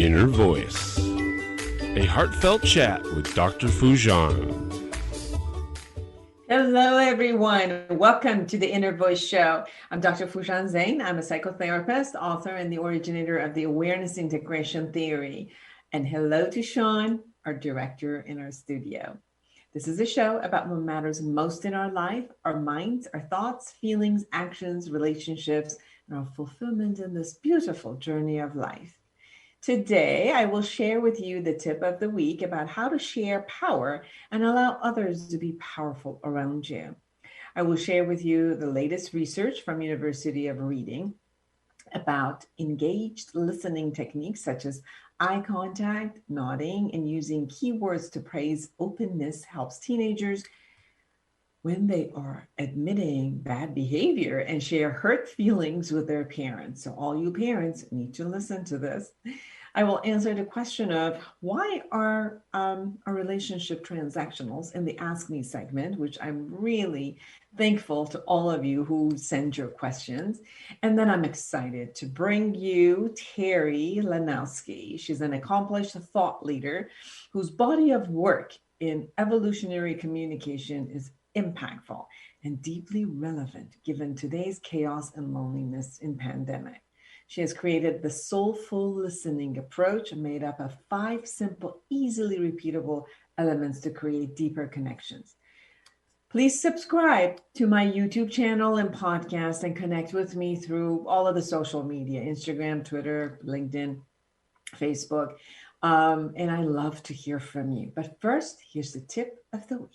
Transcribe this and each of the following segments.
Inner Voice, a heartfelt chat with Dr. Foojan. Hello, everyone. Welcome to the Inner Voice Show. I'm Dr. Foojan Zeine. I'm a psychotherapist, author, and the originator of the Awareness Integration Theory. And hello to Sean, our director in our studio. This is a show about what matters most in our life, our minds, our thoughts, feelings, actions, relationships, and our fulfillment in this beautiful journey of life. Today, I will share with you the tip of the week about how to share power and allow others to be powerful around you. I will share with you the latest research from University of Reading about engaged listening techniques such as eye contact, nodding, and using keywords to praise openness helps teenagers when they are admitting bad behavior and share hurt feelings with their parents. So all you parents need to listen to this. I will answer the question of why are our relationship transactionals in the Ask Me segment, which I'm really thankful to all of you who send your questions. And then I'm excited to bring you Terri Lonowski. She's an accomplished thought leader whose body of work in evolutionary communication is impactful and deeply relevant given today's chaos and loneliness in pandemic. She has created the Soulful Listening approach made up of 5 simple, easily repeatable elements to create deeper connections. Please subscribe to my YouTube channel and podcast and connect with me through all of the social media, Instagram, Twitter, LinkedIn, Facebook. And I love to hear from you. But first, here's the tip of the week.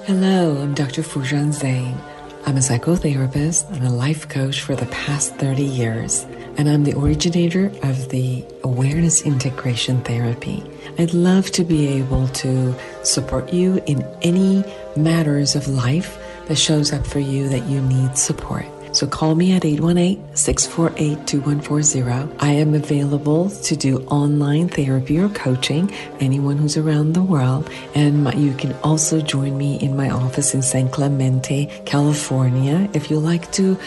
Hello, I'm Dr. Foojan Zeine. I'm a psychotherapist and a life coach for the past 30 years, and I'm the originator of the Awareness Integration Therapy. I'd love to be able to support you in any matters of life that shows up for you that you need support. So call me at 818-648-2140. I am available to do online therapy or coaching, anyone who's around the world. And you can also join me in my office in San Clemente, California, if you like to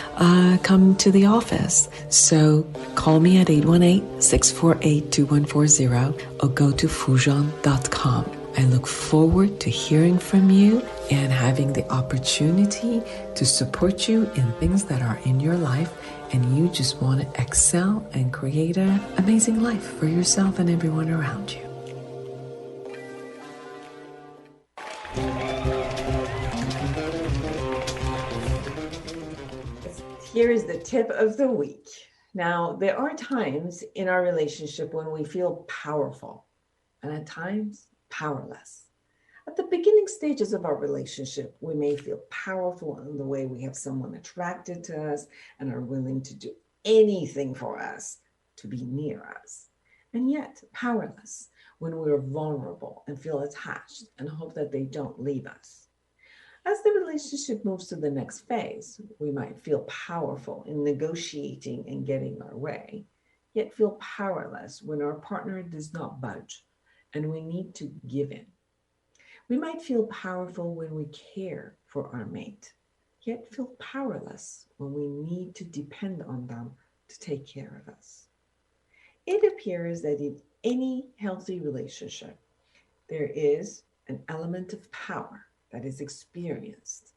come to the office. So call me at 818-648-2140 or go to foojan.com. I look forward to hearing from you and having the opportunity to support you in things that are in your life and you just want to excel and create an amazing life for yourself and everyone around you. Here is the tip of the week. Now, there are times in our relationship when we feel powerful and at times powerless. At the beginning stages of our relationship, we may feel powerful in the way we have someone attracted to us and are willing to do anything for us to be near us. And yet powerless when we are vulnerable and feel attached and hope that they don't leave us. As the relationship moves to the next phase, we might feel powerful in negotiating and getting our way, yet feel powerless when our partner does not budge and we need to give in. We might feel powerful when we care for our mate, yet feel powerless when we need to depend on them to take care of us. It appears that in any healthy relationship, there is an element of power that is experienced,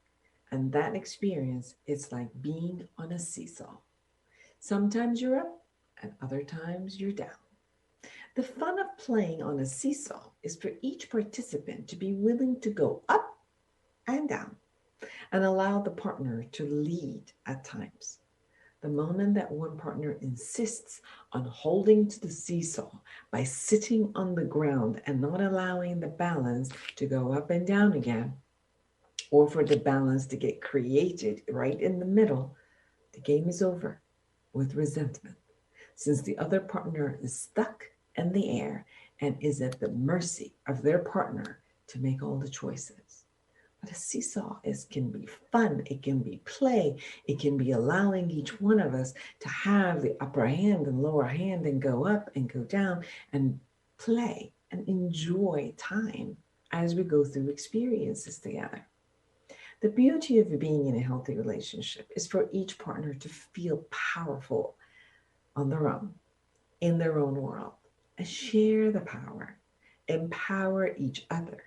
and that experience is like being on a seesaw. Sometimes you're up, and other times you're down. The fun of playing on a seesaw is for each participant to be willing to go up and down and allow the partner to lead at times. The moment that one partner insists on holding to the seesaw by sitting on the ground and not allowing the balance to go up and down again, or for the balance to get created right in the middle, the game is over with resentment, since the other partner is stuck in the air and is at the mercy of their partner to make all the choices. But a seesaw can be fun, it can be play, it can be allowing each one of us to have the upper hand and lower hand and go up and go down and play and enjoy time as we go through experiences together. The beauty of being in a healthy relationship is for each partner to feel powerful on their own, in their own world, and share the power, empower each other,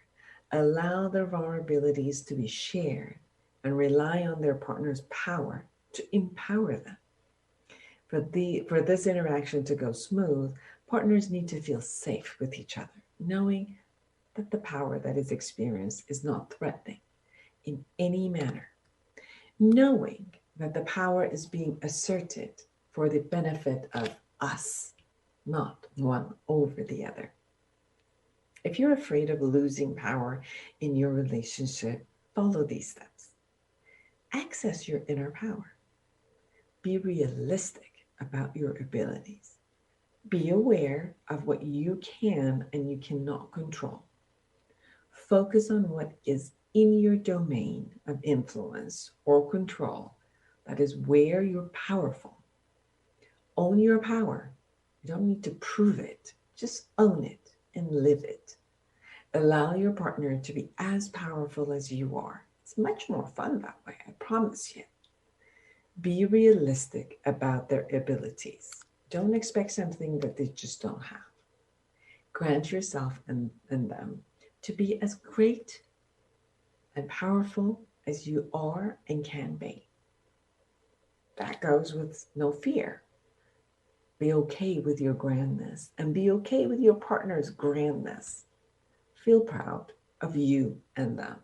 allow their vulnerabilities to be shared, and rely on their partner's power to empower them. For this interaction to go smooth, partners need to feel safe with each other, knowing that the power that is experienced is not threatening in any manner, knowing that the power is being asserted for the benefit of us, not one over the other. If you're afraid of losing power in your relationship, follow these steps. Access your inner power. Be realistic about your abilities. Be aware of what you can and you cannot control. Focus on what is in your domain of influence or control. That is where you're powerful. Own your power. You don't need to prove it. Just own it and live it. Allow your partner to be as powerful as you are. It's much more fun that way, I promise you. Be realistic about their abilities. Don't expect something that they just don't have. Grant yourself and them to be as great and powerful as you are and can be. That goes with no fear. Be okay with your grandness and be okay with your partner's grandness. Feel proud of you and them.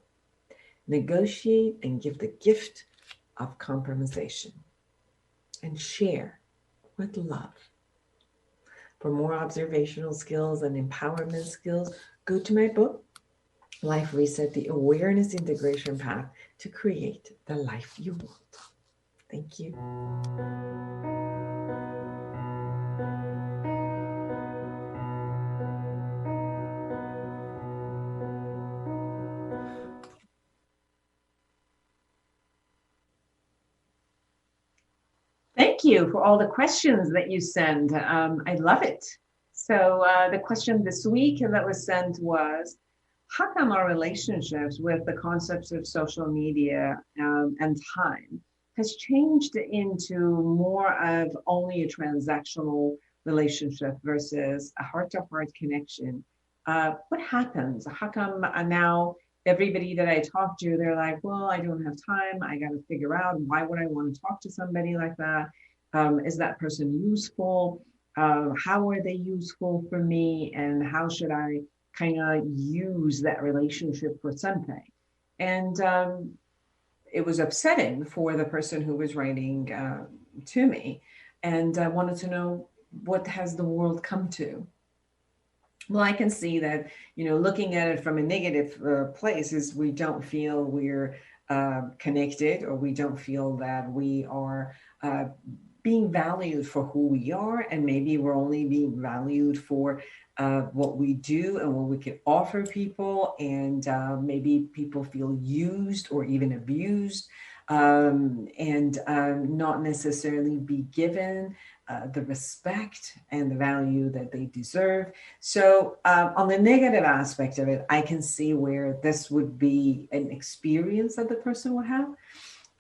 Negotiate and give the gift of compromisation and share with love. For more observational skills and empowerment skills, go to my book, Life Reset, the Awareness Integration Path to Create the Life You Want. Thank you. Thank you for all the questions that you send. I love it. So the question this week that was sent was, how come our relationships with the concepts of social media and time has changed into more of only a transactional relationship versus a heart-to-heart connection? What happens? How come now everybody that I talk to, they're like, well, I don't have time. I got to figure out, why would I want to talk to somebody like that? Is that person useful? How are they useful for me? And how should I kind of use that relationship for something? And it was upsetting for the person who was writing to me. And I wanted to know, what has the world come to? Well, I can see that, looking at it from a negative place is we don't feel we're connected, or we don't feel that we are being valued for who we are. And maybe we're only being valued for what we do and what we can offer people. And maybe people feel used or even abused, and not necessarily be given the respect and the value that they deserve. So on the negative aspect of it, I can see where this would be an experience that the person would have.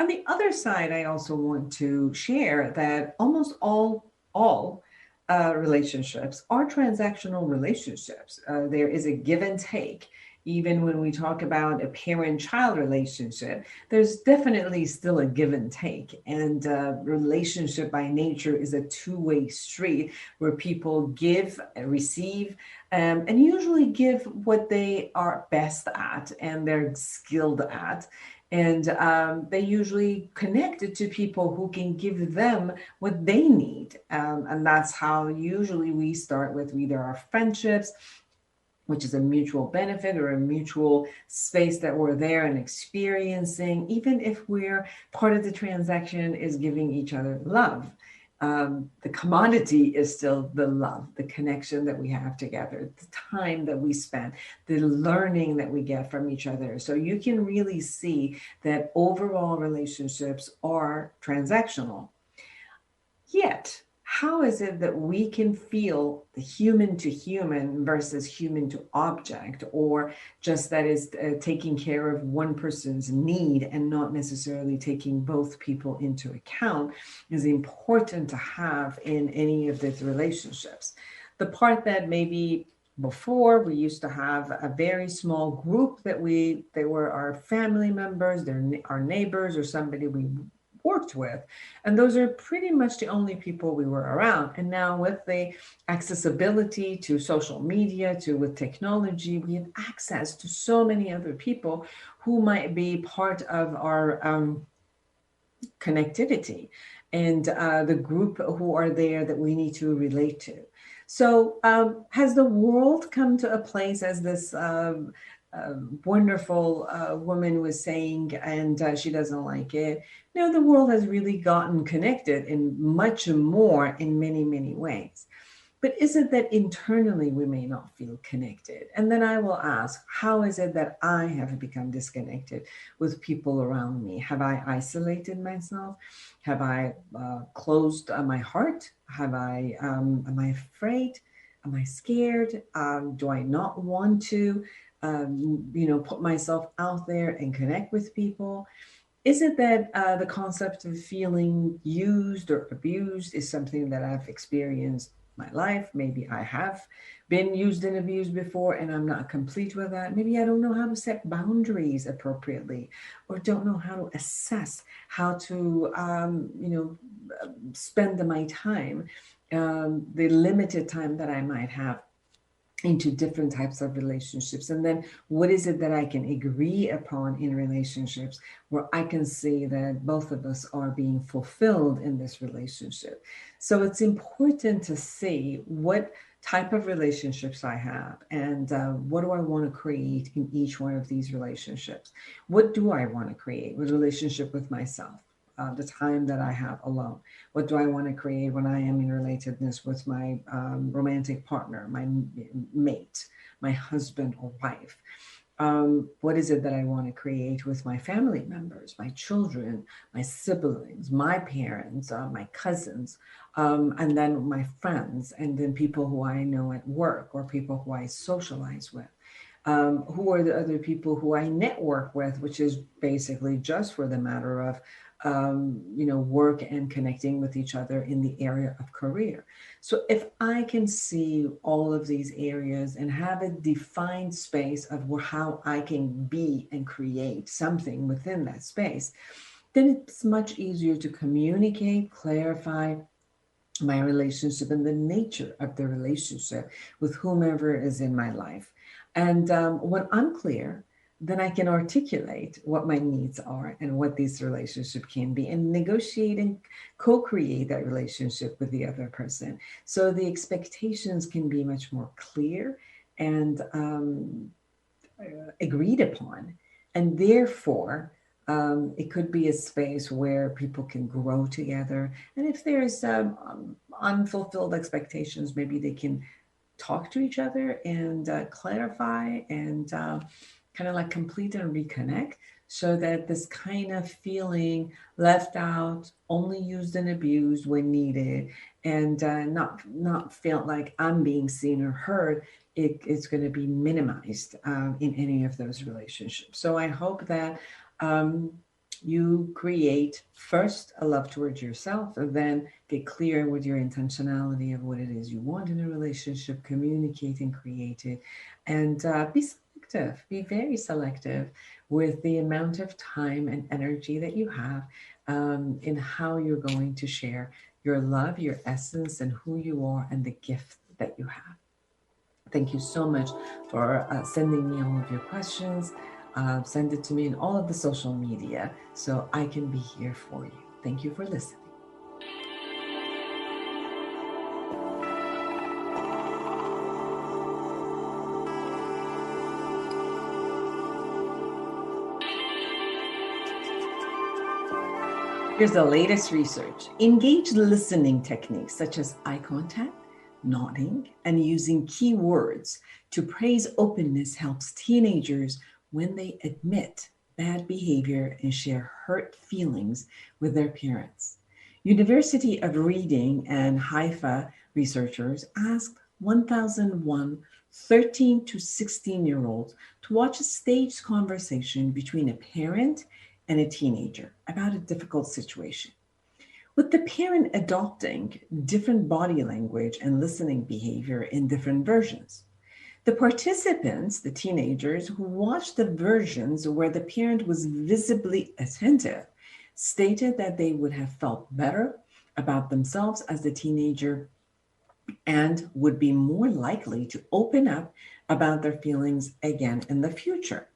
On the other side, I also want to share that almost all relationships are transactional relationships. There is a give and take. Even when we talk about a parent-child relationship, there's definitely still a give and take. And relationship by nature is a two-way street where people give and receive, and usually give what they are best at and they're skilled at. And they usually connected to people who can give them what they need. And that's how usually we start with either our friendships, which is a mutual benefit, or a mutual space that we're there and experiencing, even if we're part of the transaction is giving each other love. The commodity is still the love, the connection that we have together, the time that we spend, the learning that we get from each other. So you can really see that overall relationships are transactional. Yet, how is it that we can feel the human to human versus human to object, or just that is taking care of one person's need and not necessarily taking both people into account, is important to have in any of these relationships. The part that maybe before we used to have a very small group that they were our family members, they're our neighbors, or somebody we worked with, and those are pretty much the only people we were around. And now with the accessibility to social media, with technology, we have access to so many other people who might be part of our connectivity, and the group who are there that we need to relate to. So has the world come to a place, as this wonderful woman was saying, and she doesn't like it? No, the world has really gotten connected in much more in many, many ways. But is it that internally we may not feel connected? And then I will ask, how is it that I have become disconnected with people around me? Have I isolated myself? Have I closed my heart? Am I afraid? Am I scared? Do I not want to, put myself out there and connect with people? Is it that the concept of feeling used or abused is something that I've experienced my life? Maybe I have been used and abused before and I'm not complete with that. Maybe I don't know how to set boundaries appropriately, or don't know how to assess how to spend my time, the limited time that I might have, into different types of relationships. And then what is it that I can agree upon in relationships where I can see that both of us are being fulfilled in this relationship? So it's important to see what type of relationships I have, and what do I want to create in each one of these relationships? What do I want to create with a relationship with myself? The time that I have alone. What do I want to create when I am in relatedness with my romantic partner, my mate, my husband or wife? What is it that I want to create with my family members, my children, my siblings, my parents, my cousins, and then my friends, and then people who I know at work or people who I socialize with? Who are the other people who I network with, which is basically just for the matter of work and connecting with each other in the area of career. So if I can see all of these areas and have a defined space of how I can be and create something within that space, then it's much easier to communicate, clarify my relationship and the nature of the relationship with whomever is in my life. And when I'm clear, then I can articulate what my needs are and what this relationship can be, and negotiate and co-create that relationship with the other person. So the expectations can be much more clear and agreed upon. And therefore, it could be a space where people can grow together. And if there's unfulfilled expectations, maybe they can talk to each other and clarify and kind of like complete and reconnect, so that this kind of feeling left out, only used and abused when needed, and not feel like I'm being seen or heard, it's going to be minimized in any of those relationships. So I hope that you create first a love towards yourself, and then get clear with your intentionality of what it is you want in a relationship, communicate and create it, and be very selective with the amount of time and energy that you have in how you're going to share your love, your essence, and who you are, and the gift that you have. Thank you so much for sending me all of your questions. Send it to me in all of the social media so I can be here for you. Thank you for listening. Here's the latest research. Engaged listening techniques such as eye contact, nodding, and using keywords to praise openness helps teenagers when they admit bad behavior and share hurt feelings with their parents. University of Reading and Haifa researchers asked 1,001 13 to 16-year-olds to watch a staged conversation between a parent and a teenager about a difficult situation, with the parent adopting different body language and listening behavior in different versions. The participants, the teenagers who watched the versions where the parent was visibly attentive, stated that they would have felt better about themselves as a teenager and would be more likely to open up about their feelings again in the future.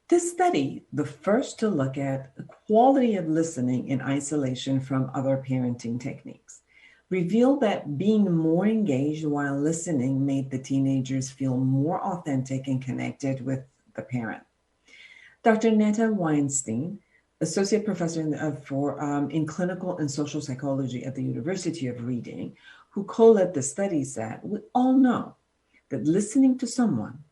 This study, the first to look at the quality of listening in isolation from other parenting techniques, revealed that being more engaged while listening made the teenagers feel more authentic and connected with the parent. Dr. Netta Weinstein, associate professor in clinical and social psychology at the University of Reading, who co-led the study, said, "We all know that listening to someone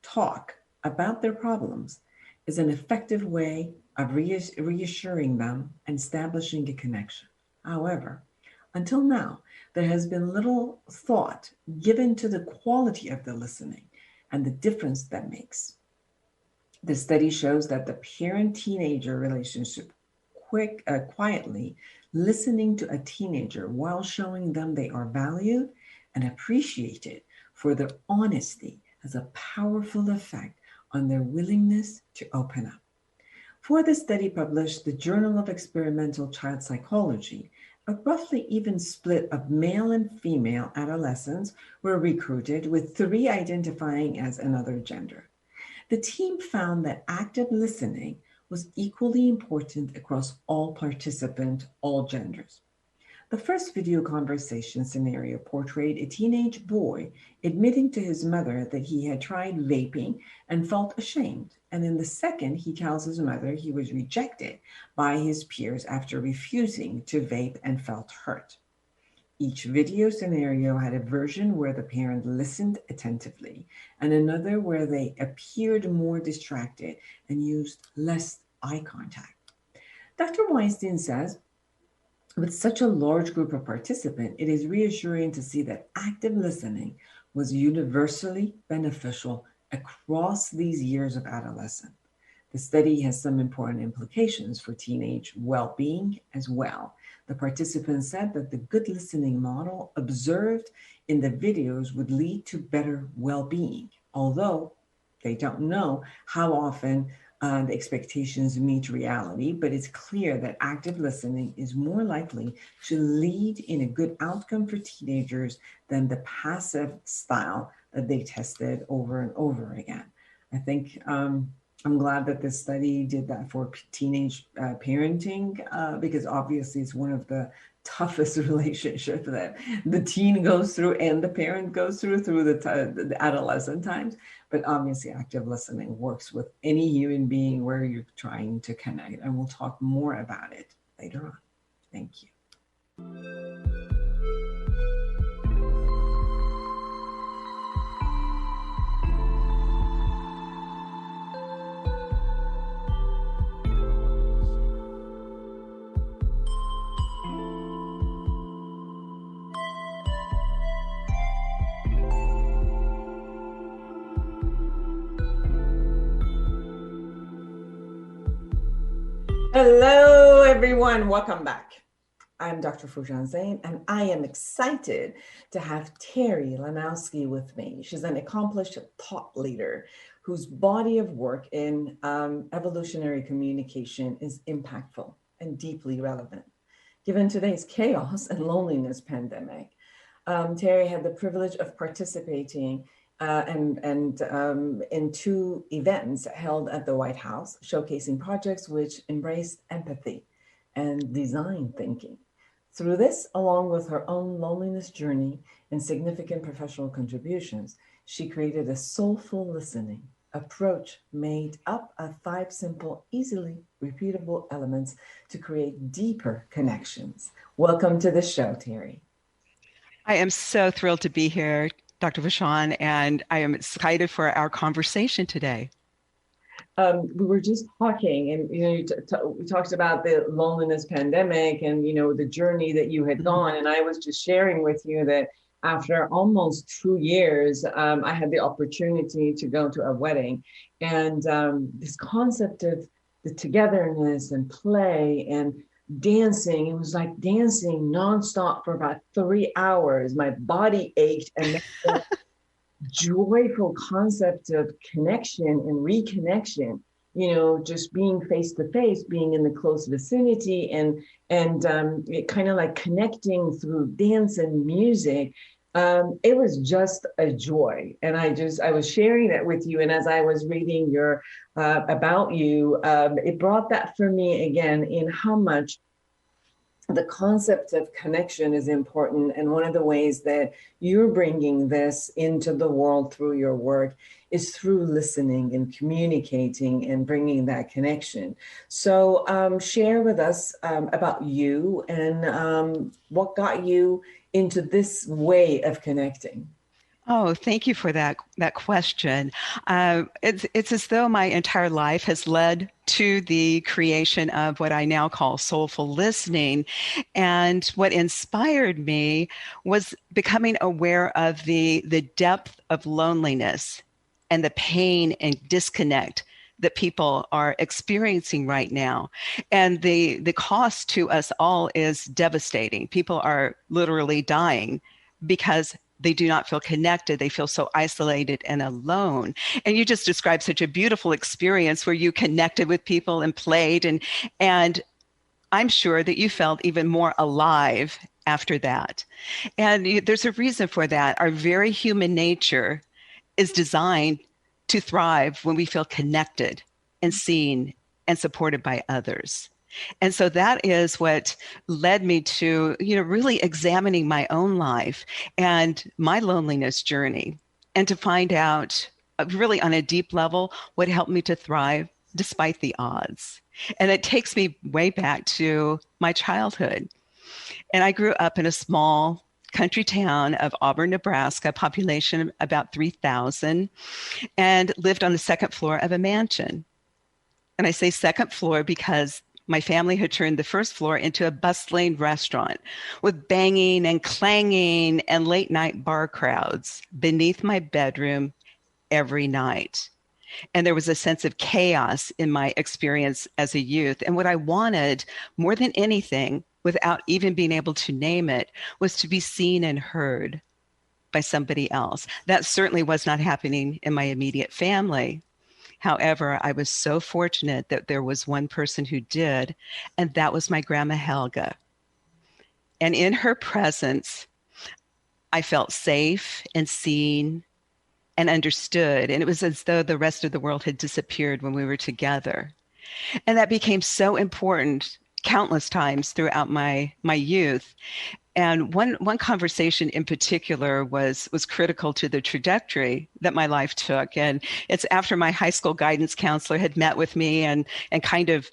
talk about their problems is an effective way of reassuring them and establishing a connection. However, until now, there has been little thought given to the quality of the listening and the difference that makes." The study shows that the parent-teenager relationship quietly listening to a teenager while showing them they are valued and appreciated for their honesty has a powerful effect on their willingness to open up. For the study published the Journal of Experimental Child Psychology, a roughly even split of male and female adolescents were recruited, with 3 identifying as another gender. The team found that active listening was equally important across all participants, all genders. The first video conversation scenario portrayed a teenage boy admitting to his mother that he had tried vaping and felt ashamed. And in the second, he tells his mother he was rejected by his peers after refusing to vape and felt hurt. Each video scenario had a version where the parent listened attentively and another where they appeared more distracted and used less eye contact. Dr. Weinstein says, with such a large group of participants, it is reassuring to see that active listening was universally beneficial across these years of adolescence. The study has some important implications for teenage well-being as well. The participants said that the good listening model observed in the videos would lead to better well-being, although they don't know how often the expectations meet reality, but it's clear that active listening is more likely to lead in a good outcome for teenagers than the passive style that they tested over and over again. I think I'm glad that this study did that for teenage parenting, because obviously it's one of the toughest relationships that the teen goes through and the parent goes through the adolescent times. But obviously active listening works with any human being where you're trying to connect. And we'll talk more about it later on. Thank you. Hello, everyone. Welcome back. I'm Dr. Foojan Zeine, and I am excited to have Terri Lonowski with me. She's an accomplished thought leader whose body of work in evolutionary communication is impactful and deeply relevant. Given today's chaos and loneliness pandemic, Terri had the privilege of participating in 2 events held at the White House, showcasing projects which embraced empathy and design thinking. Through this, along with her own loneliness journey and significant professional contributions, she created a soulful listening approach made up of 5 simple, easily repeatable elements to create deeper connections. Welcome to the show, Terri. I am so thrilled to be here, Dr. Foojan, and I am excited for our conversation today. we were just talking, and we talked about the loneliness pandemic, and the journey that you had gone. And I was just sharing with you that after almost 2 years, I had the opportunity to go to a wedding, and this concept of the togetherness and play and dancing. It was like dancing nonstop for about 3 hours. My body ached, and the joyful concept of connection and reconnection, just being face to face, being in the close vicinity, and it kind of like connecting through dance and music. It was just a joy. And I was sharing that with you. And as I was reading your about you, it brought that for me again, in how much the concept of connection is important. And one of the ways that you're bringing this into the world through your work is through listening and communicating and bringing that connection. So share with us about you and what got you into this way of connecting. Oh, thank you for that question. It's as though my entire life has led to the creation of what I now call soulful listening. And what inspired me was becoming aware of the depth of loneliness and the pain and disconnect that people are experiencing right now. And the cost to us all is devastating. People are literally dying because they do not feel connected. They feel so isolated and alone. And you just described such a beautiful experience where you connected with people and played. And I'm sure that you felt even more alive after that. And there's a reason for that. Our very human nature is designed to thrive when we feel connected and seen and supported by others. And so that is what led me to, really examining my own life and my loneliness journey, and to find out really on a deep level what helped me to thrive despite the odds. And it takes me way back to my childhood. And I grew up in a small country town of Auburn, Nebraska, population about 3,000, and lived on the second floor of a mansion. And I say second floor because my family had turned the first floor into a bustling restaurant with banging and clanging and late night bar crowds beneath my bedroom every night. And there was a sense of chaos in my experience as a youth. And what I wanted more than anything, without even being able to name it, was to be seen and heard by somebody else. That certainly was not happening in my immediate family. However, I was so fortunate that there was one person who did, and that was my grandma Helga. And in her presence, I felt safe and seen and understood. And it was as though the rest of the world had disappeared when we were together. And that became so important countless times throughout my youth. And one conversation in particular was critical to the trajectory that my life took. And it's after my high school guidance counselor had met with me and kind of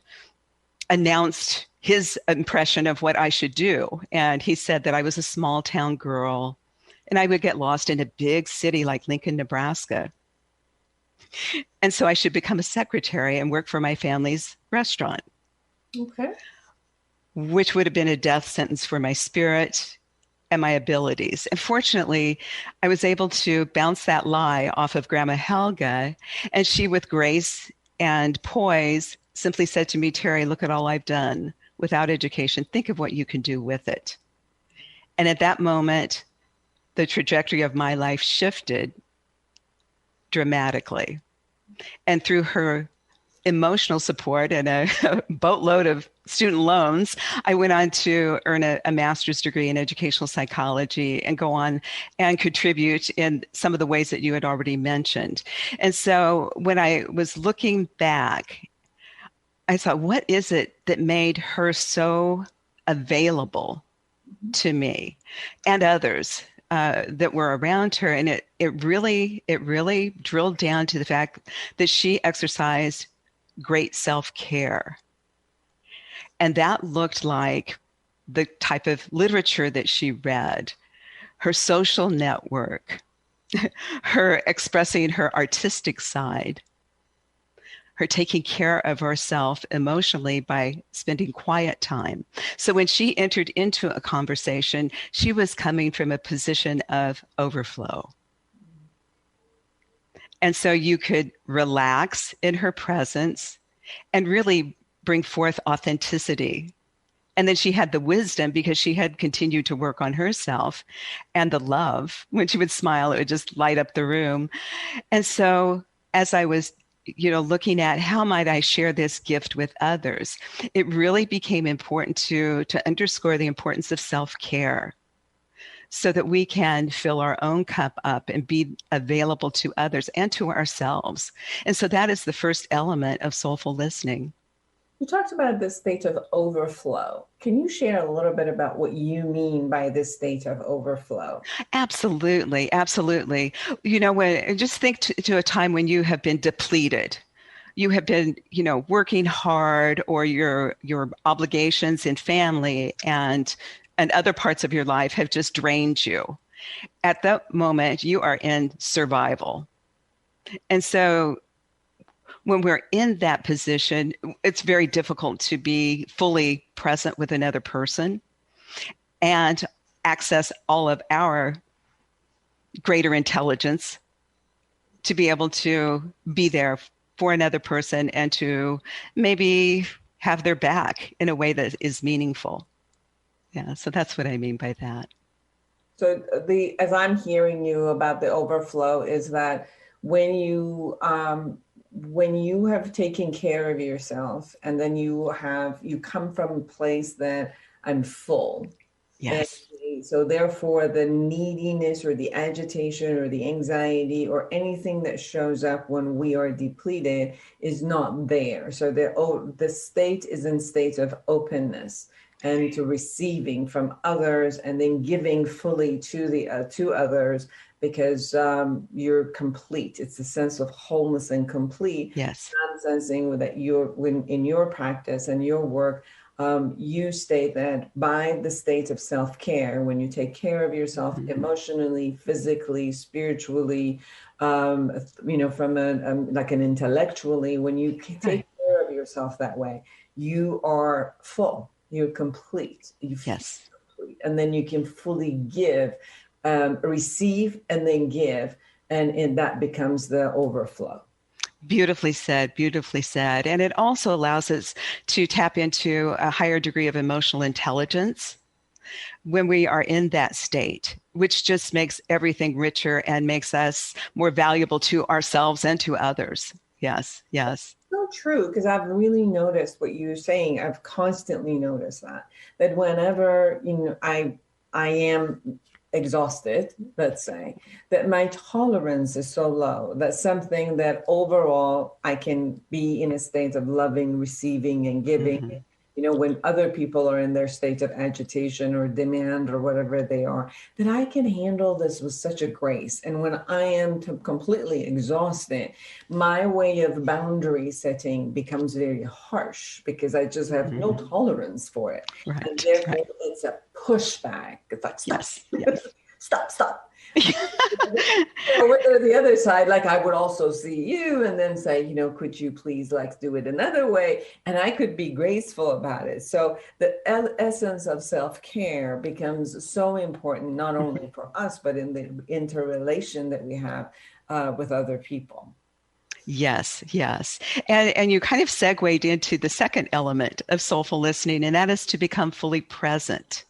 announced his impression of what I should do. And he said that I was a small town girl and I would get lost in a big city like Lincoln, Nebraska. And so I should become a secretary and work for my family's restaurant. Okay. Which would have been a death sentence for my spirit and my abilities. And fortunately, I was able to bounce that lie off of Grandma Helga, and she, with grace and poise, simply said to me, "Terri, look at all I've done without education. Think of what you can do with it." And at that moment, the trajectory of my life shifted dramatically. And through her emotional support and a boatload of student loans, I went on to earn a master's degree in educational psychology and go on and contribute in some of the ways that you had already mentioned. And so when I was looking back, I thought, what is it that made her so available to me and others that were around her? And it really drilled down to the fact that she exercised great self-care. And that looked like the type of literature that she read, her social network, her expressing her artistic side, her taking care of herself emotionally by spending quiet time. So when she entered into a conversation, she was coming from a position of overflow. And so you could relax in her presence and really bring forth authenticity. And then she had the wisdom because she had continued to work on herself, and the love. When she would smile, it would just light up the room. And so as I was, looking at how might I share this gift with others, it really became important to underscore the importance of self-care so that we can fill our own cup up and be available to others and to ourselves. And so that is the first element of soulful listening. You talked about this state of overflow. Can you share a little bit about what you mean by this state of overflow? Absolutely. Absolutely. Just think to a time when you have been depleted. You have been, working hard, or your obligations in family and other parts of your life have just drained you. At that moment, you are in survival. And so when we're in that position, it's very difficult to be fully present with another person and access all of our greater intelligence to be able to be there for another person and to maybe have their back in a way that is meaningful. Yeah, so that's what I mean by that. So as I'm hearing you about the overflow is that when you have taken care of yourself, and then you come from a place that I'm full. Yes. And so therefore the neediness or the agitation or the anxiety or anything that shows up when we are depleted is not there. So the state is in state of openness and to receiving from others, and then giving fully to others, because you're complete. It's a sense of wholeness and complete. Yes. I'm sensing that in your practice and your work, you state that by the state of self-care, when you take care of yourself emotionally, physically, spiritually, from like an intellectually, when you take care of yourself that way, you are full. You're complete. Yes. Complete. And then you can fully give, receive, and then give. And that becomes the overflow. Beautifully said, beautifully said. And it also allows us to tap into a higher degree of emotional intelligence when we are in that state, which just makes everything richer and makes us more valuable to ourselves and to others. Yes, yes. So true, because I've really noticed what you're saying. I've constantly noticed that whenever I am exhausted, let's say, that my tolerance is so low that something that overall I can be in a state of loving, receiving, and giving. When other people are in their state of agitation or demand or whatever they are, that I can handle this with such a grace. And when I am completely exhausted, my way of boundary setting becomes very harsh because I just have no tolerance for it. Right, and therefore it's a pushback. It's like, stop, yes. stop. Or the other side, like I would also see you and then say, could you please do it another way? And I could be graceful about it. So the essence of self-care becomes so important, not only for us, but in the interrelation that we have with other people. Yes, yes. And you kind of segued into the second element of soulful listening, and that is to become fully present.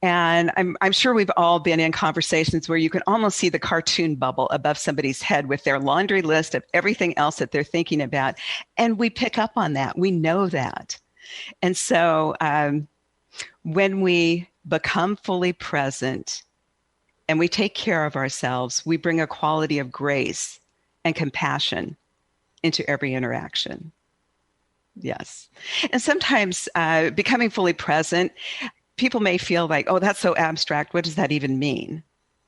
And I'm sure we've all been in conversations where you can almost see the cartoon bubble above somebody's head with their laundry list of everything else that they're thinking about. And we pick up on that. We know that. And so when we become fully present and we take care of ourselves, we bring a quality of grace and compassion into every interaction. Yes. And sometimes becoming fully present, people may feel like, oh, that's so abstract. What does that even mean?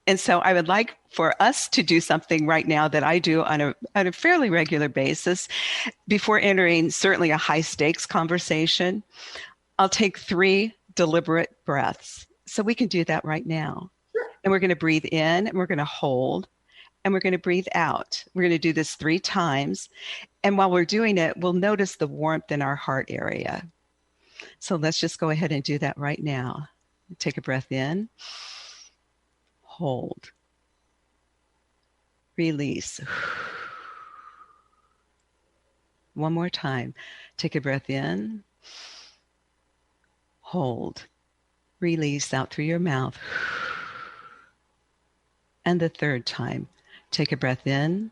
And so I would like for us to do something right now that I do on a fairly regular basis. Before entering certainly a high stakes conversation, I'll take 3 deliberate breaths. So we can do that right now. Sure. And we're going to breathe in and we're going to hold. and we're going to breathe out. We're going to do this 3 times. And while we're doing it, we'll notice the warmth in our heart area. So let's just go ahead and do that right now. Take a breath in, hold, release. One more time. Take a breath in, hold, release out through your mouth. And the 3rd time, take a breath in,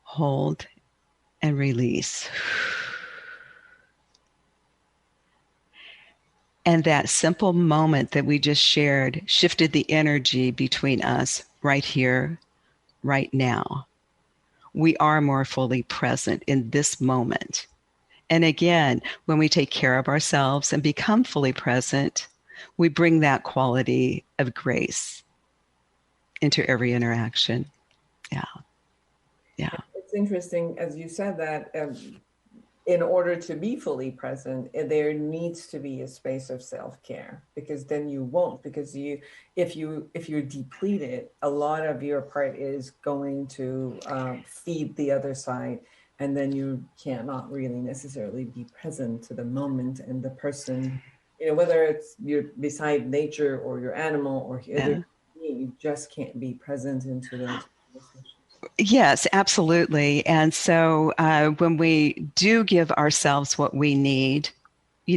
hold, and release. And that simple moment that we just shared shifted the energy between us right here, right now. We are more fully present in this moment. And again, when we take care of ourselves and become fully present, we bring that quality of grace into every interaction. Yeah. Yeah. It's interesting, as you said that, in order to be fully present, there needs to be a space of self-care, because then you won't, because if you're depleted, a lot of your part is going to feed the other side, and then you cannot really necessarily be present to the moment and the person, whether it's you're beside nature or your animal or you just can't be present into those conversations. Yes, absolutely. And so when we do give ourselves what we need,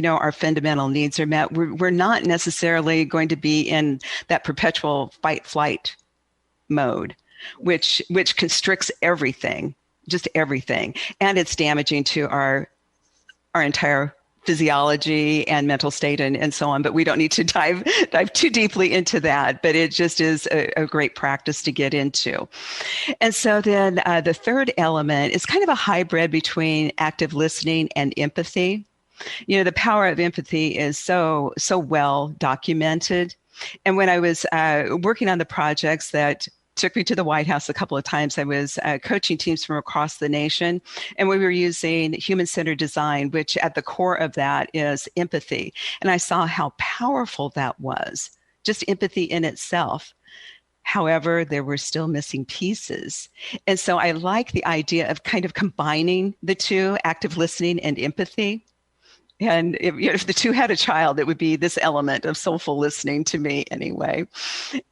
our fundamental needs are met, we're not necessarily going to be in that perpetual fight-flight mode, which constricts everything, just everything. And it's damaging to our entire physiology and mental state and so on. But we don't need to dive too deeply into that. But it just is a great practice to get into. And so then the 3rd element is kind of a hybrid between active listening and empathy. The power of empathy is so well documented. And when I was working on the projects that took me to the White House a couple of times, I was coaching teams from across the nation, and we were using human-centered design, which at the core of that is empathy. And I saw how powerful that was, just empathy in itself. However, there were still missing pieces. And so I like the idea of kind of combining the two, active listening and empathy. And if the two had a child, it would be this element of soulful listening to me anyway.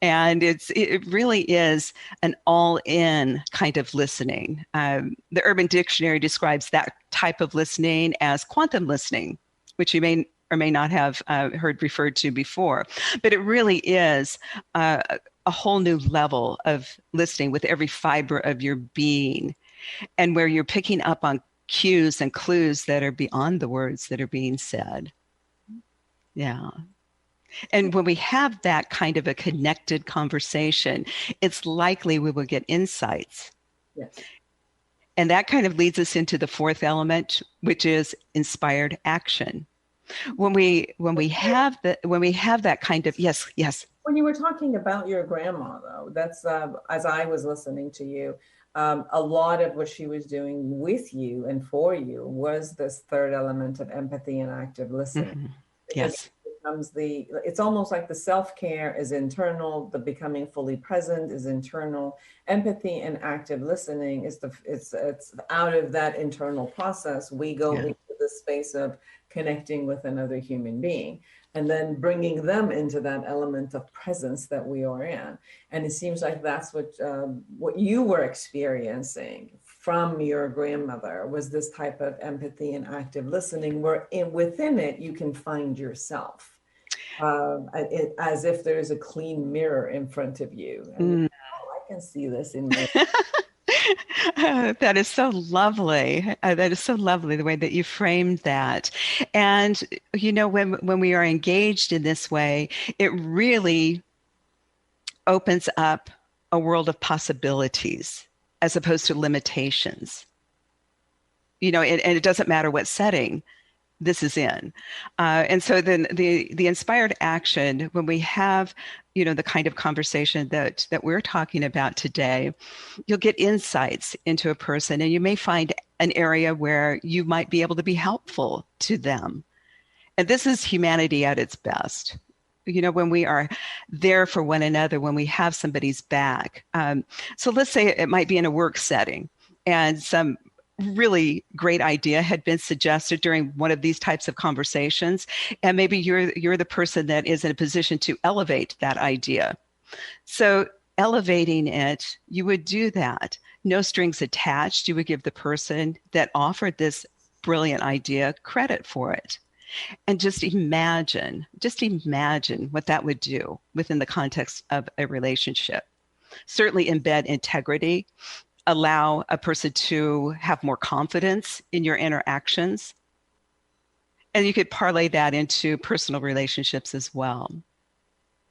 And it really is an all-in kind of listening. The Urban Dictionary describes that type of listening as quantum listening, which you may or may not have heard referred to before. But it really is a whole new level of listening with every fiber of your being, and where you're picking up on cues and clues that are beyond the words that are being said. Yeah. And when we have that kind of a connected conversation, it's likely we will get insights. Yes. And that kind of leads us into the 4th element, which is inspired action. When we have that kind of yes. When you were talking about your grandma, though, that's as I was listening to you, a lot of what she was doing with you and for you was this 3rd element of empathy and active listening. Mm-hmm. Yes. It's almost like the self-care is internal, the becoming fully present is internal. Empathy and active listening is it's out of that internal process. We go into the space of connecting with another human being, and then bringing them into that element of presence that we are in. And it seems like that's what you were experiencing from your grandmother, was this type of empathy and active listening, where within it you can find yourself, as if there's a clean mirror in front of you. And I can see this in me. That is so lovely. That is so lovely, the way that you framed that. And, when we are engaged in this way, it really opens up a world of possibilities as opposed to limitations. And it doesn't matter what setting this is in. And so then the inspired action, when we have, the kind of conversation that we're talking about today, you'll get insights into a person, and you may find an area where you might be able to be helpful to them. And this is humanity at its best. When we are there for one another when we have somebody's back. So let's say it might be in a work setting, and some really great idea had been suggested during one of these types of conversations, and maybe you're the person that is in a position to elevate that idea. So elevating it, you would do that. No strings attached. You would give the person that offered this brilliant idea credit for it. And just imagine what that would do within the context of a relationship. Certainly embed integrity, allow a person to have more confidence in your interactions. And you could parlay that into personal relationships as well.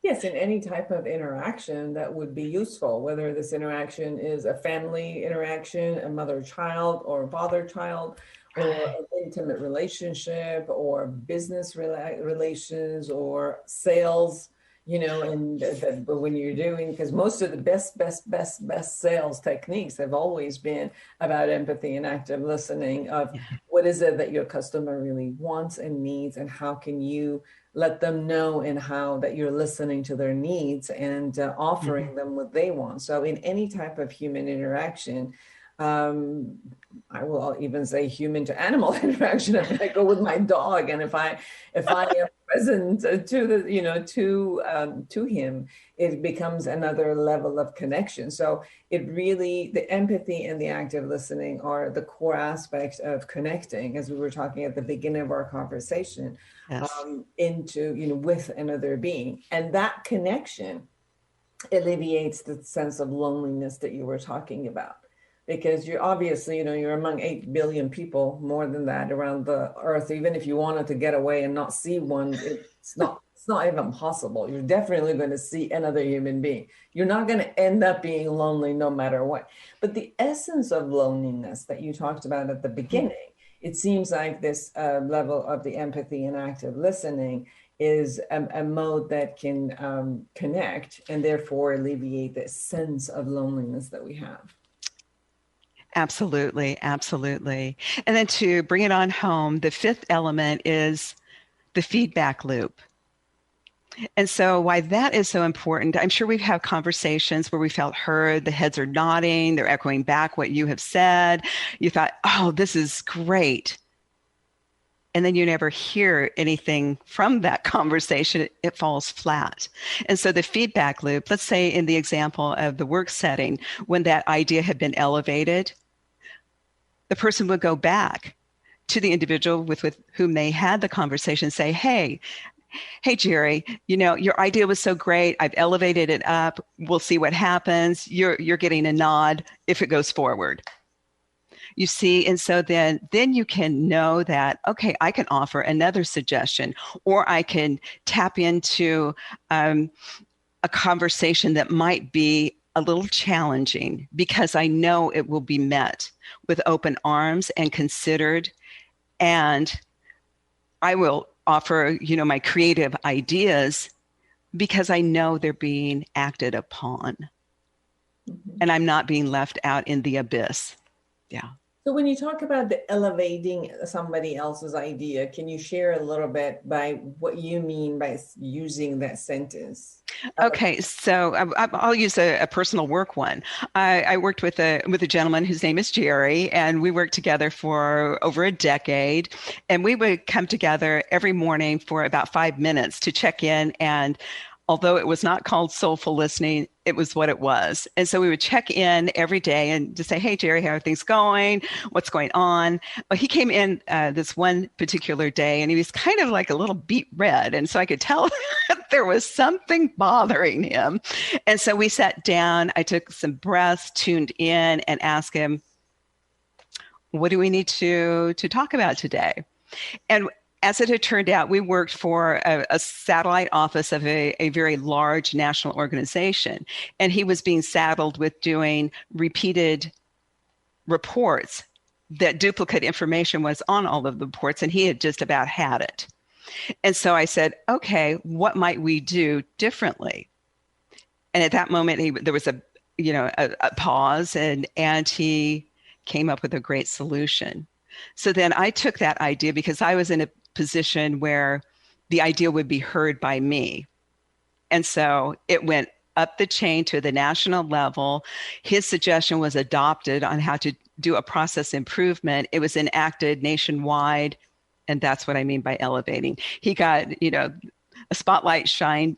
Yes, in any type of interaction that would be useful, whether this interaction is a family interaction, a mother-child or father-child, or an intimate relationship, or business relations, or sales, and when you're doing, because most of the best sales techniques have always been about empathy and active listening of what is it that your customer really wants and needs, and how can you let them know and how that you're listening to their needs and offering them what they want. So in any type of human interaction, I will even say human to animal interaction. If I go with my dog, and if I am present to him, it becomes another level of connection. So it really, the empathy and the active listening are the core aspects of connecting, as we were talking at the beginning of our conversation, yes. Into, with another being. And that connection alleviates the sense of loneliness that you were talking about. Because you're obviously, you're among 8 billion people, more than that, around the earth. Even if you wanted to get away and not see one, it's not even possible. You're definitely going to see another human being. You're not going to end up being lonely no matter what. But the essence of loneliness that you talked about at the beginning, it seems like this level of the empathy and active listening is a mode that can connect and therefore alleviate the sense of loneliness that we have. Absolutely. Absolutely. And then to bring it on home, the fifth element is the feedback loop. And so why that is so important, I'm sure we've had conversations where we felt heard, the heads are nodding, they're echoing back what you have said. You thought, oh, this is great. And then you never hear anything from that conversation. It falls flat. And so the feedback loop, let's say in the example of the work setting, when that idea had been elevated, the person would go back to the individual with whom they had the conversation, say, hey, Jerry, your idea was so great. I've elevated it up. We'll see what happens. You're getting a nod if it goes forward. You see, and so then you can know that, okay, I can offer another suggestion, or I can tap into a conversation that might be a little challenging because I know it will be met with open arms and considered, and I will offer, my creative ideas because I know they're being acted upon, and I'm not being left out in the abyss. Yeah. So when you talk about the elevating somebody else's idea, can you share a little bit by what you mean by using that sentence? Okay, so I'll use a personal work one. I worked with a gentleman whose name is Jerry, and we worked together for over a decade. And we would come together every morning for about 5 minutes to check in. And although it was not called Soulful Listening, it was what it was. And so we would check in every day and just say, hey, Jerry, how are things going? What's going on? Well, he came in this one particular day, and he was kind of like a little beet red. And so I could tell that there was something bothering him. And so we sat down, I took some breaths, tuned in, and asked him, what do we need to talk about today? And as it had turned out, we worked for a satellite office of a very large national organization, and he was being saddled with doing repeated reports that duplicate information was on all of the reports, and he had just about had it. And so I said, okay, what might we do differently? And at that moment, there was a pause, and he came up with a great solution. So then I took that idea, because I was in a position where the idea would be heard by me. And so it went up the chain to the national level. His suggestion was adopted on how to do a process improvement. It was enacted nationwide. And that's what I mean by elevating. He got, a spotlight shined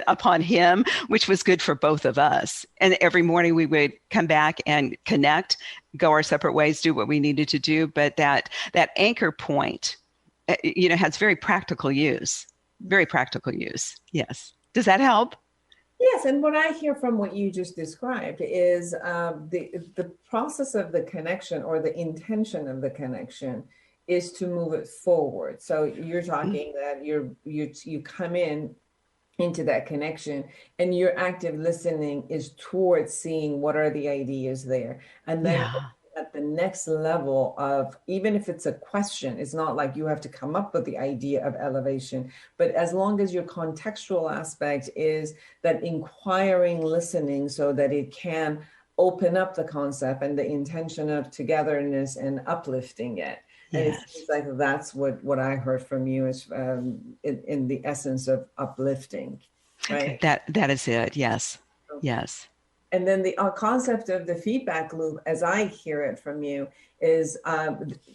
upon him, which was good for both of us. And every morning we would come back and connect, go our separate ways, do what we needed to do. But that anchor point, has very practical use. Very practical use. Yes. Does that help? Yes, and what I hear from what you just described is the process of the connection, or the intention of the connection, is to move it forward. So you're talking that you come into that connection, and your active listening is towards seeing what are the ideas there, and then at the next level of, even if it's a question, it's not like you have to come up with the idea of elevation, but as long as your contextual aspect is that inquiring listening, so that it can open up the concept and the intention of togetherness and uplifting it. And it seems like that's what I heard from you is in the essence of uplifting, right? That is it. Yes. Okay. Yes. And then the concept of the feedback loop, as I hear it from you, is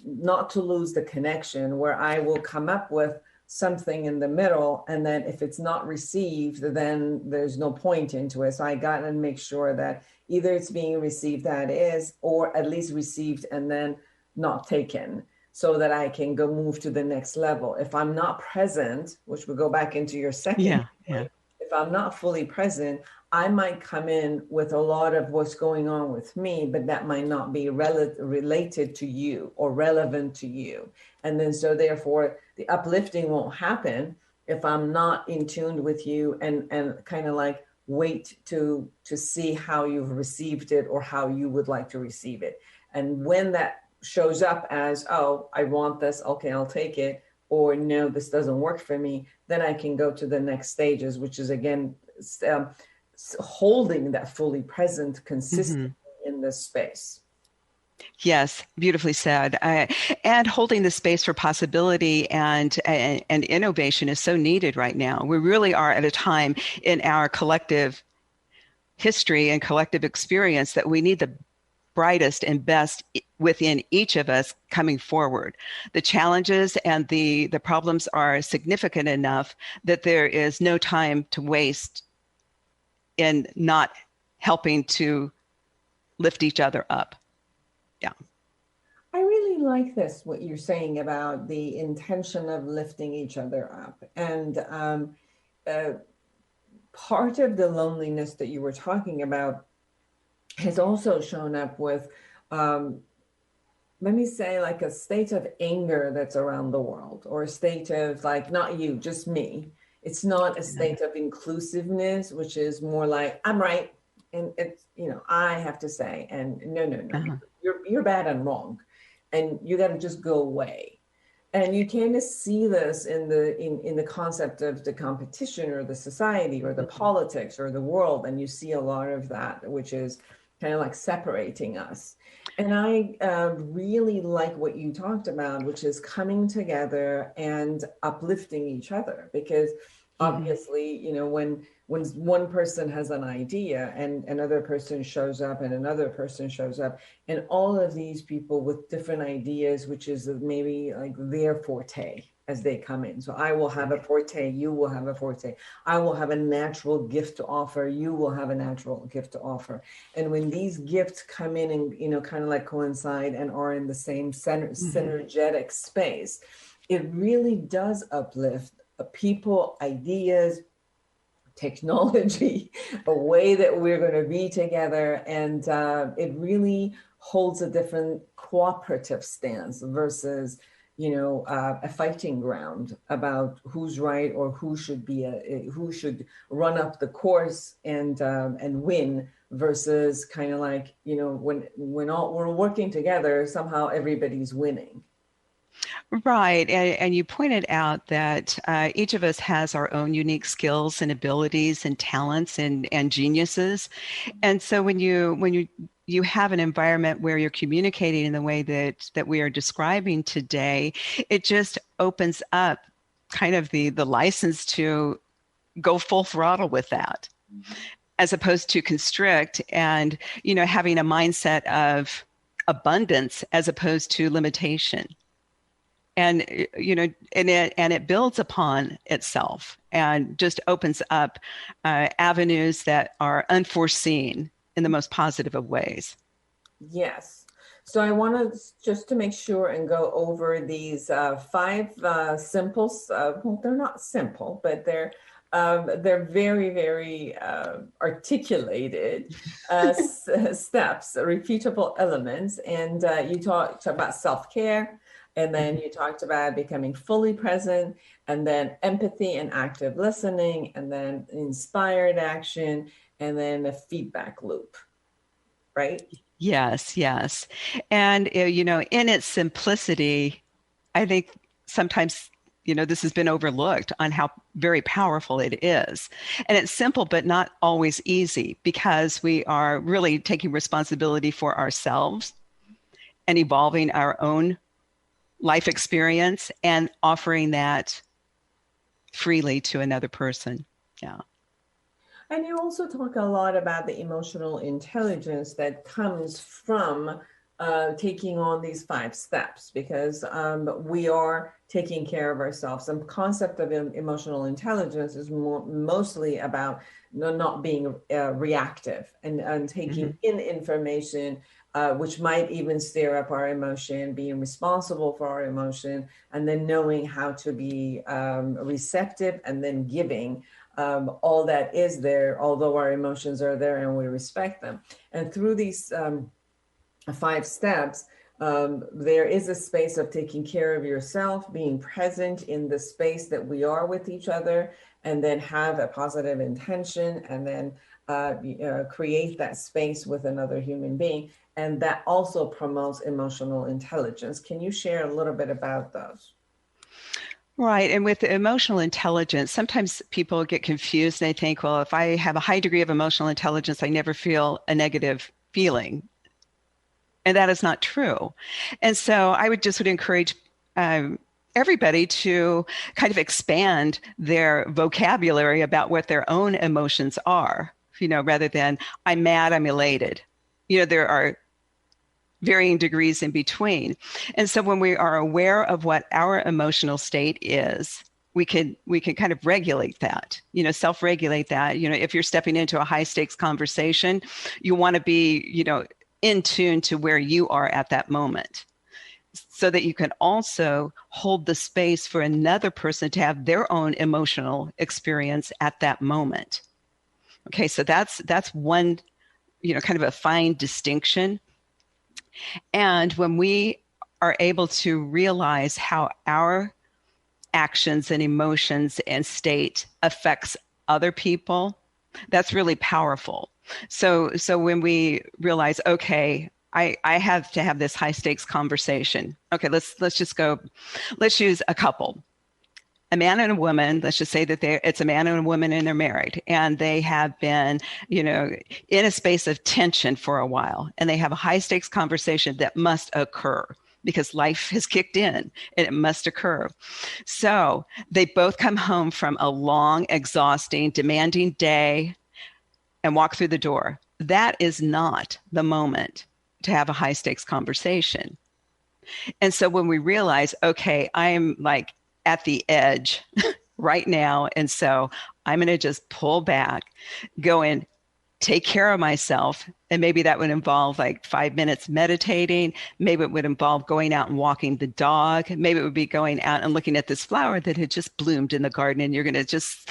not to lose the connection, where I will come up with something in the middle, and then if it's not received, then there's no point into it. So I got to make sure that either it's being received, that is, or at least received and then not taken, so that I can go move to the next level. If I'm not present, which will go back into your second point, if I'm not fully present, I might come in with a lot of what's going on with me, but that might not be related to you or relevant to you. And then so therefore the uplifting won't happen if I'm not in tune with you and kind of like wait to see how you've received it or how you would like to receive it. And when that shows up as, oh, I want this, okay, I'll take it, or no, this doesn't work for me, then I can go to the next stages, which is again, holding that fully present consistently in this space. Yes, beautifully said. And holding the space for possibility and innovation is so needed right now. We really are at a time in our collective history and collective experience that we need the brightest and best within each of us coming forward. The challenges and the problems are significant enough that there is no time to waste in not helping to lift each other up. Yeah. I really like this, what you're saying about the intention of lifting each other up. And part of the loneliness that you were talking about has also shown up with, let me say, like a state of anger that's around the world, or a state of like, not you, just me. It's not a state of inclusiveness, which is more like, I'm right. And it's, I have to say, and no, you're bad and wrong. And you got to just go away. And you kind of see this in the concept of the competition or the society or the politics or the world. And you see a lot of that, which is kind of like separating us. And I really like what you talked about, which is coming together and uplifting each other, because obviously, when one person has an idea and another person shows up and another person shows up, and all of these people with different ideas, which is maybe like their forte as they come in. So I will have a forte, you will have a forte. I will have a natural gift to offer, you will have a natural gift to offer. And when these gifts come in and, kind of like coincide and are in the same synergetic space, it really does uplift people, ideas, technology, a way that we're going to be together. And it really holds a different cooperative stance versus a fighting ground about who's right or who should run up the course and win, versus kind of like, when we're working together, somehow everybody's winning. Right. And you pointed out that each of us has our own unique skills and abilities and talents and geniuses. And so when you have an environment where you're communicating in the way that we are describing today, it just opens up kind of the license to go full throttle with that, as opposed to constrict and, having a mindset of abundance as opposed to limitation. And, and it builds upon itself and just opens up avenues that are unforeseen in the most positive of ways. Yes. So I want to just to make sure and go over these 5 simple, well, they're not simple, but they're very, very articulated steps, repeatable elements. And you talked about self-care, and then you talked about becoming fully present, and then empathy and active listening, and then inspired action, and then a feedback loop, right? Yes, yes. And, in its simplicity, I think sometimes, this has been overlooked on how very powerful it is. And it's simple, but not always easy, because we are really taking responsibility for ourselves and evolving our own life experience and offering that freely to another person. Yeah. And you also talk a lot about the emotional intelligence that comes from taking on these 5 steps, because we are taking care of ourselves. The concept of emotional intelligence is mostly about not being reactive and taking in information, which might even stir up our emotion, being responsible for our emotion, and then knowing how to be receptive and then giving all that is there, although our emotions are there and we respect them. And through these 5 steps, there is a space of taking care of yourself, being present in the space that we are with each other, and then have a positive intention, and then create that space with another human being. And that also promotes emotional intelligence. Can you share a little bit about those? Right. And with emotional intelligence, sometimes people get confused and they think, well, if I have a high degree of emotional intelligence, I never feel a negative feeling. And that is not true. And so I would encourage everybody to kind of expand their vocabulary about what their own emotions are, rather than I'm mad, I'm elated. There are varying degrees in between. And so when we are aware of what our emotional state is, we can kind of regulate that, self-regulate that. If you're stepping into a high stakes conversation, you want to be, in tune to where you are at that moment, so that you can also hold the space for another person to have their own emotional experience at that moment. Okay, so that's one, kind of a fine distinction. And when we are able to realize how our actions and emotions and state affects other people, that's really powerful. So when we realize, okay, I have to have this high stakes conversation. Okay, let's use a couple. A man and a woman, let's just say that it's a man and a woman and they're married, and they have been, in a space of tension for a while, and they have a high stakes conversation that must occur because life has kicked in and it must occur. So they both come home from a long, exhausting, demanding day and walk through the door. That is not the moment to have a high stakes conversation. And so when we realize, okay, I'm like at the edge right now, and so I'm going to just pull back, go and take care of myself. And maybe that would involve like 5 minutes meditating. Maybe it would involve going out and walking the dog. Maybe it would be going out and looking at this flower that had just bloomed in the garden, and you're going to just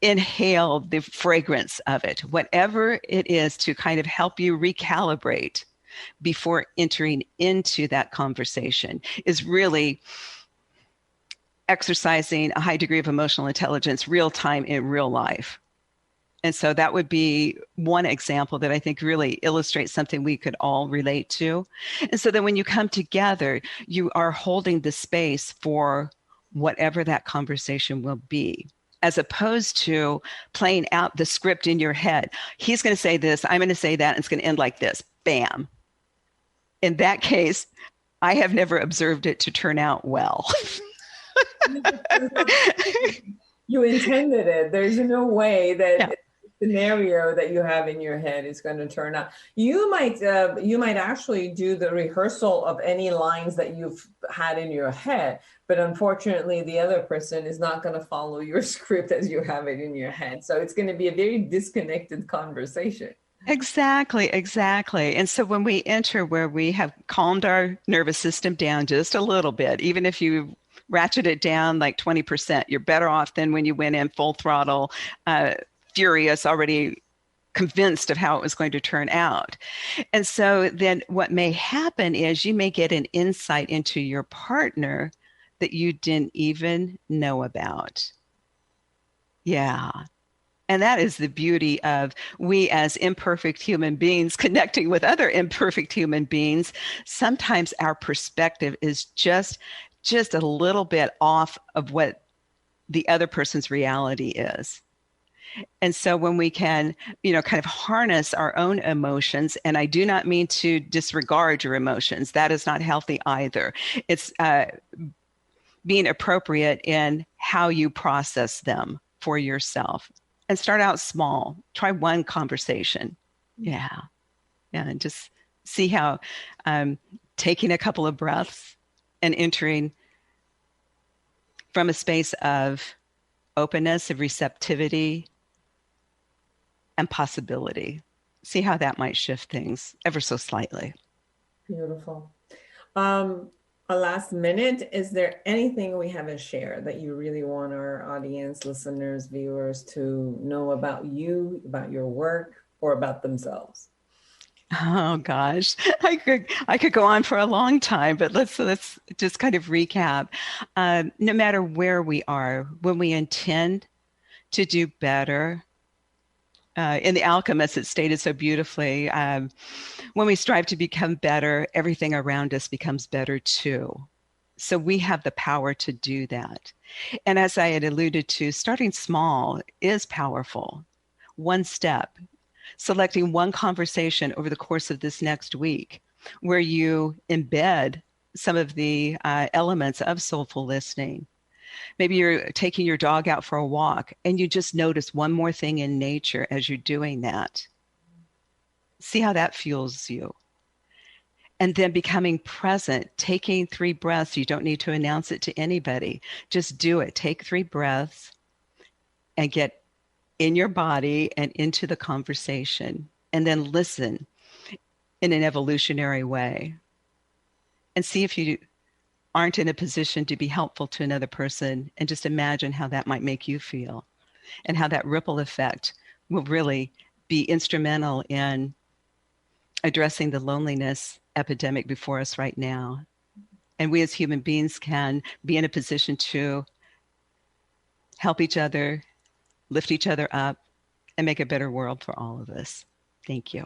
inhale the fragrance of it. Whatever it is to kind of help you recalibrate before entering into that conversation is really exercising a high degree of emotional intelligence real time in real life. And so that would be one example that I think really illustrates something we could all relate to. And so then when you come together, you are holding the space for whatever that conversation will be, as opposed to playing out the script in your head. He's going to say this, I'm going to say that, and it's going to end like this. Bam. In that case, I have never observed it to turn out well. You intended it. There's no way that Yeah. scenario that you have in your head is going to turn out. You might actually do the rehearsal of any lines that you've had in your head, but unfortunately the other person is not going to follow your script as you have it in your head. So it's going to be a very disconnected conversation. Exactly, exactly. And so when we enter where we have calmed our nervous system down just a little bit, even if you ratchet it down like 20%, you're better off than when you went in full throttle, furious, already convinced of how it was going to turn out. And so then what may happen is you may get an insight into your partner that you didn't even know about. Yeah. And that is the beauty of we as imperfect human beings connecting with other imperfect human beings. Sometimes our perspective is just a little bit off of what the other person's reality is. And so when we can, kind of harness our own emotions, and I do not mean to disregard your emotions, that is not healthy either. It's being appropriate in how you process them for yourself. And start out small. Try one conversation. Yeah. And just see how taking a couple of breaths and entering from a space of openness, of receptivity, and possibility. See how that might shift things ever so slightly. Beautiful. A last minute, is there anything we haven't shared that you really want our audience, listeners, viewers to know about you, about your work, or about themselves? Oh gosh, I could go on for a long time, but let's just kind of recap. No matter where we are, when we intend to do better, in The Alchemist, it's stated so beautifully. When we strive to become better, everything around us becomes better too. So we have the power to do that. And as I had alluded to, starting small is powerful. One step, selecting one conversation over the course of this next week where you embed some of the elements of soulful listening. Maybe you're taking your dog out for a walk and you just notice one more thing in nature as you're doing that. See how that fuels you. And then becoming present, taking 3 breaths. You don't need to announce it to anybody. Just do it. Take 3 breaths and get in your body and into the conversation. And then listen in an evolutionary way. And see if you aren't in a position to be helpful to another person, and just imagine how that might make you feel and how that ripple effect will really be instrumental in addressing the loneliness epidemic before us right now. And we as human beings can be in a position to help each other, lift each other up, and make a better world for all of us. Thank you.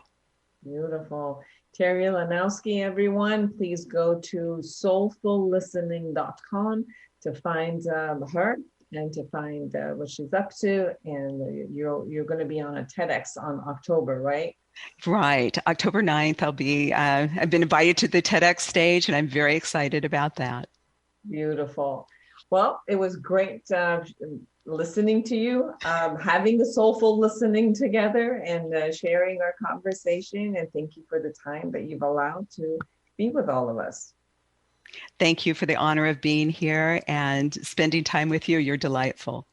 Beautiful. Terri Lonowski, everyone, please go to soulfullistening.com to find her and to find what she's up to. And you're going to be on a TEDx on October, right? Right. October 9th, I've been invited to the TEDx stage, and I'm very excited about that. Beautiful. Well, it was great listening to you, having the soulful listening together and sharing our conversation. And thank you for the time that you've allowed to be with all of us. Thank you for the honor of being here and spending time with you. You're delightful.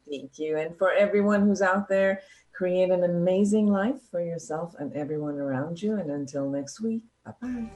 Thank you. And for everyone who's out there, create an amazing life for yourself and everyone around you. And until next week, bye-bye.